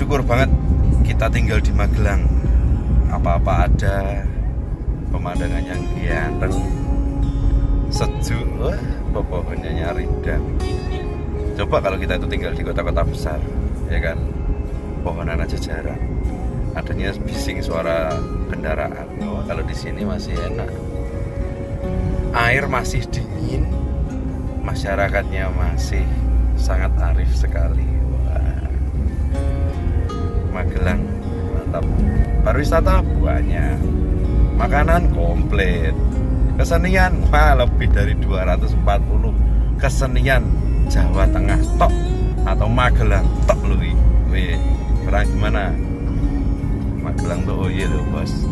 bersyukur banget kita tinggal di Magelang. Apa-apa ada, pemandangan yang ganteng, sejuk, wah, pepohonannya rindang. Coba kalau kita itu tinggal di kota-kota besar, ya kan, pohonan aja jarang, adanya bising suara kendaraan. Oh, kalau di sini masih enak, air masih dingin, masyarakatnya masih sangat arif sekali. Wah, Magelang mantap. Pariwisata banyak, makanan komplit, kesenian wah lebih dari 240 kesenian Jawa Tengah tok atau Magelang tok loh. Wih, kurang gimana? Magelang tuh oh iya loh bos.